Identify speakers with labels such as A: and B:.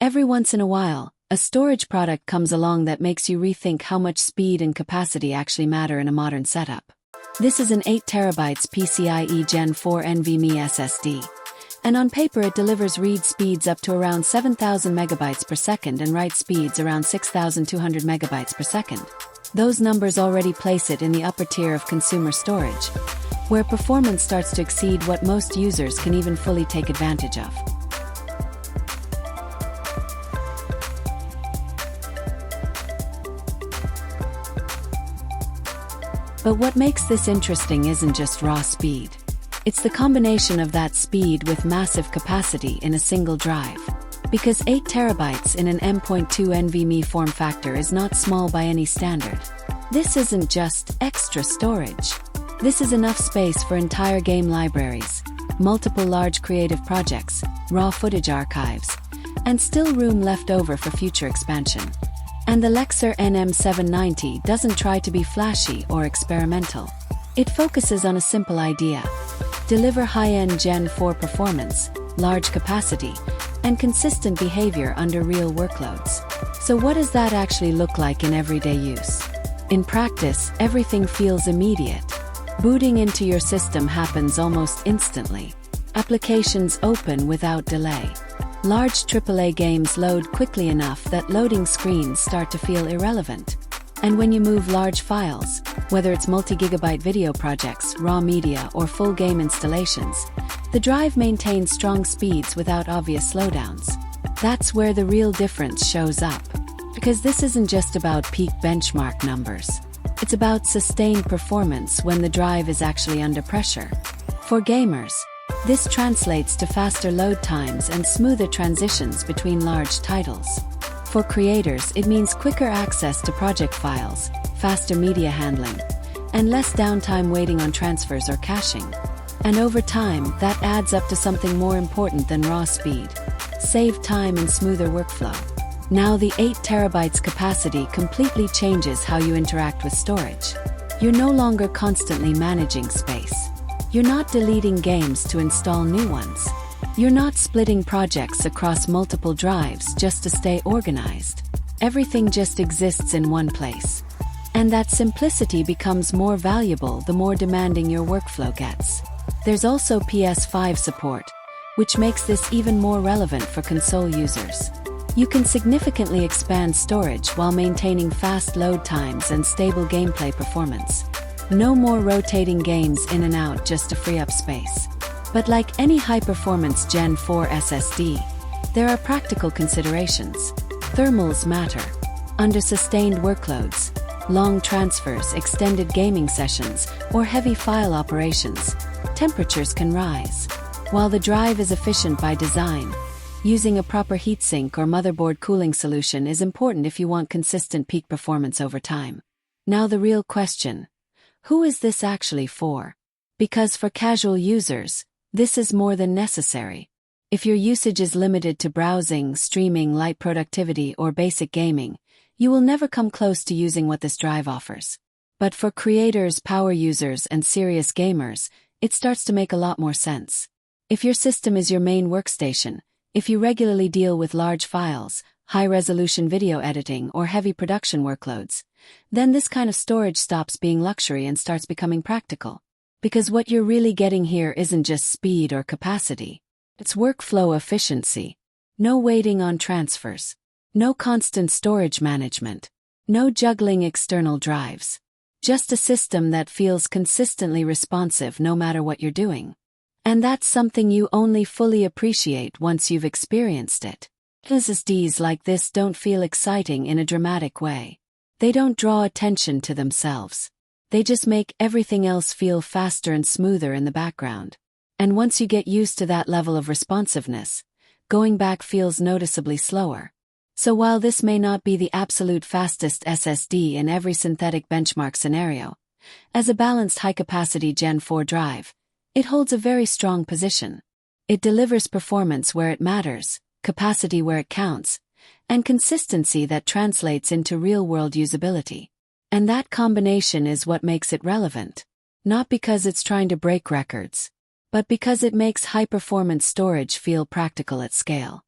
A: Every once in a while, a storage product comes along that makes you rethink how much speed and capacity actually matter in a modern setup. This is an 8TB PCIe Gen4 NVMe SSD. And on paper it delivers read speeds up to around 7,000 megabytes per second and write speeds around 6,200 megabytes per second. Those numbers already place it in the upper tier of consumer storage, where performance starts to exceed what most users can even fully take advantage of. But what makes this interesting isn't just raw speed. It's the combination of that speed with massive capacity in a single drive. Because 8 terabytes in an M.2 NVMe form factor is not small by any standard. This isn't just extra storage. This is enough space for entire game libraries, multiple large creative projects, raw footage archives, and still room left over for future expansion. And the Lexar NM790 doesn't try to be flashy or experimental. It focuses on a simple idea: deliver high-end Gen 4 performance, large capacity, and consistent behavior under real workloads. So what does that actually look like in everyday use? In practice, everything feels immediate. Booting into your system happens almost instantly. Applications open without delay. Large AAA games load quickly enough that loading screens start to feel irrelevant. And when you move large files, whether it's multi-gigabyte video projects, raw media, or full game installations, the drive maintains strong speeds without obvious slowdowns. That's where the real difference shows up. Because this isn't just about peak benchmark numbers. It's about sustained performance when the drive is actually under pressure. For gamers, this translates to faster load times and smoother transitions between large titles. For creators, it means quicker access to project files, faster media handling, and less downtime waiting on transfers or caching. And over time, that adds up to something more important than raw speed: save time and smoother workflow. Now the 8 terabytes capacity completely changes how you interact with storage. You're no longer constantly managing space. You're not deleting games to install new ones. You're not splitting projects across multiple drives just to stay organized. Everything just exists in one place. And that simplicity becomes more valuable the more demanding your workflow gets. There's also PS5 support, which makes this even more relevant for console users. You can significantly expand storage while maintaining fast load times and stable gameplay performance. No more rotating games in and out just to free up space. But like any high-performance Gen 4 SSD, there are practical considerations. Thermals matter. Under sustained workloads, long transfers, extended gaming sessions, or heavy file operations, temperatures can rise. While the drive is efficient by design, using a proper heatsink or motherboard cooling solution is important if you want consistent peak performance over time. Now the real question: who is this actually for? Because for casual users, this is more than necessary. If your usage is limited to browsing, streaming, light productivity, or basic gaming, you will never come close to using what this drive offers. But for creators, power users, and serious gamers, it starts to make a lot more sense. If your system is your main workstation, if you regularly deal with large files, high-resolution video editing, or heavy production workloads, then this kind of storage stops being luxury and starts becoming practical. Because what you're really getting here isn't just speed or capacity. It's workflow efficiency. No waiting on transfers. No constant storage management. No juggling external drives. Just a system that feels consistently responsive no matter what you're doing. And that's something you only fully appreciate once you've experienced it. SSDs like this don't feel exciting in a dramatic way. They don't draw attention to themselves. They just make everything else feel faster and smoother in the background. And once you get used to that level of responsiveness, going back feels noticeably slower. So while this may not be the absolute fastest SSD in every synthetic benchmark scenario, as a balanced high-capacity Gen 4 drive, it holds a very strong position. It delivers performance where it matters, capacity where it counts, and consistency that translates into real-world usability. And that combination is what makes it relevant. Not because it's trying to break records, but because it makes high-performance storage feel practical at scale.